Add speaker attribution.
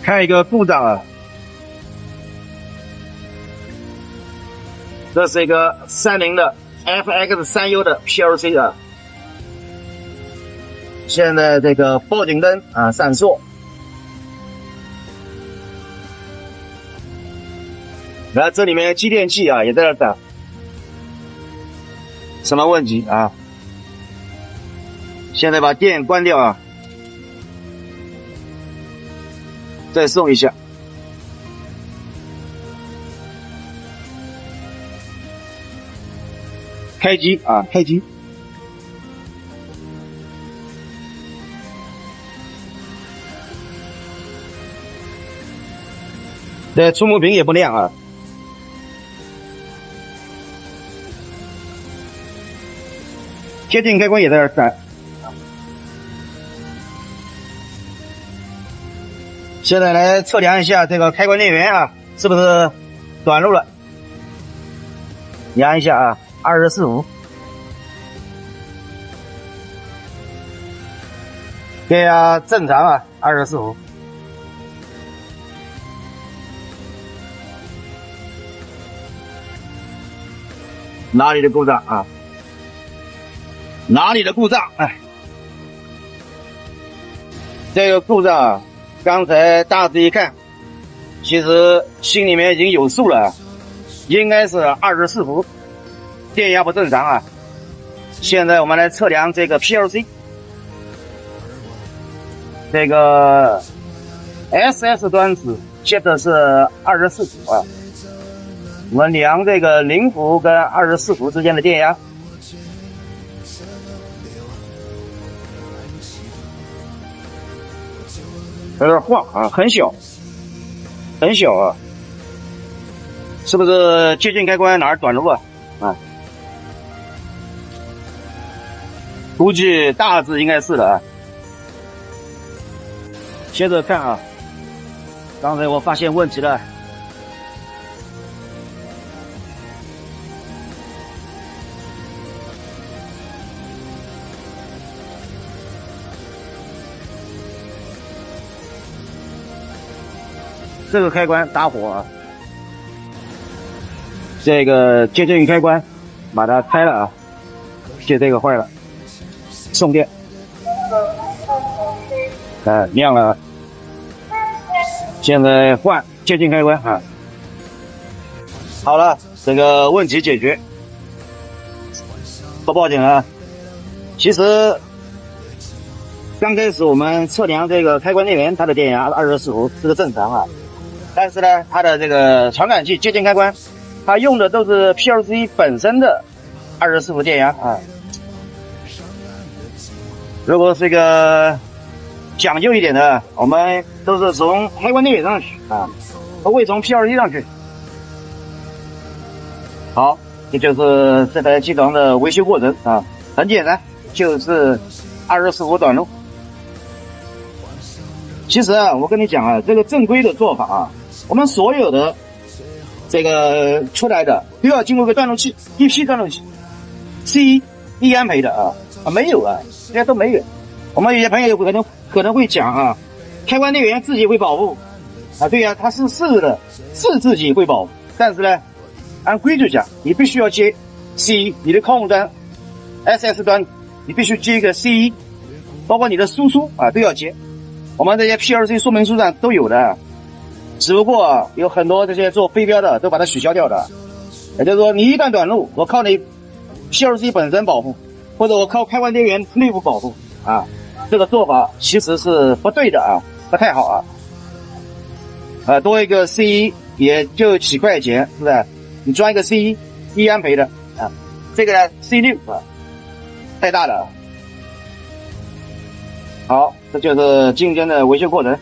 Speaker 1: 看一个故障啊，这是一个30的 FX3U 的 PLC 啊，现在这个报警灯啊闪烁，然后这里面继电器啊也在这闪，什么问题啊？现在把电关掉啊，再送一下。开机啊，开机。这触摸屏也不亮啊。接近开关也在这闪。现在来测量一下这个开关电源啊，是不是短路了？量一下啊，24伏。电压正常啊，24伏。哪里的故障啊？哪里的故障？哎，这个故障啊。刚才大致一看，其实心里面已经有数了，应该是24伏，电压不正常啊。现在我们来测量这个 PLC， 这个 SS 端子接的是24伏啊，我们量这个0伏跟24伏之间的电压。有点晃啊，很小，很小啊，是不是接近开关哪儿短路啊？啊，估计大致应该是的啊。接着看啊，刚才我发现问题了。这个开关打火啊，这个接近开关把它开了啊，接这个坏了，送电，亮了，现在换接近开关啊，好了，这个问题解决，不报警了。其实刚开始我们测量这个开关电源，它的电压24伏，这个正常啊。但是呢，它的这个传感器接近开关，它用的都是 PLC 本身的24伏电压啊。如果这个讲究一点的，我们都是从开关电源上去啊，不会从 PLC 上去。好，这就是这台机床的维修过程啊，很简单，就是24伏短路。其实啊，我跟你讲啊，这个正规的做法啊，我们所有的这个出来的都要经过个断路器，一批断路器 ，C1 安培的啊，没有啊，现在都没有。我们有些朋友可能会讲啊，开关电源自己会保护啊，对呀，它是的，是自己会保护，但是呢，按规矩讲，你必须要接 C1，你的控制端 SS 端你必须接一个 C1，包括你的输出啊都要接。我们这些 PLC 说明书上都有的，只不过有很多这些做飞镖的都把它取消掉的。也就是说，你一旦短路，我靠你 PLC 本身保护，或者我靠开关电源内部保护啊，这个做法其实是不对的啊，不太好啊。多一个 C1 也就几块钱，是不是？你装一个 C1 1安培的啊，这个呢 C6 啊，太大了。好，这就是今天的维修过程。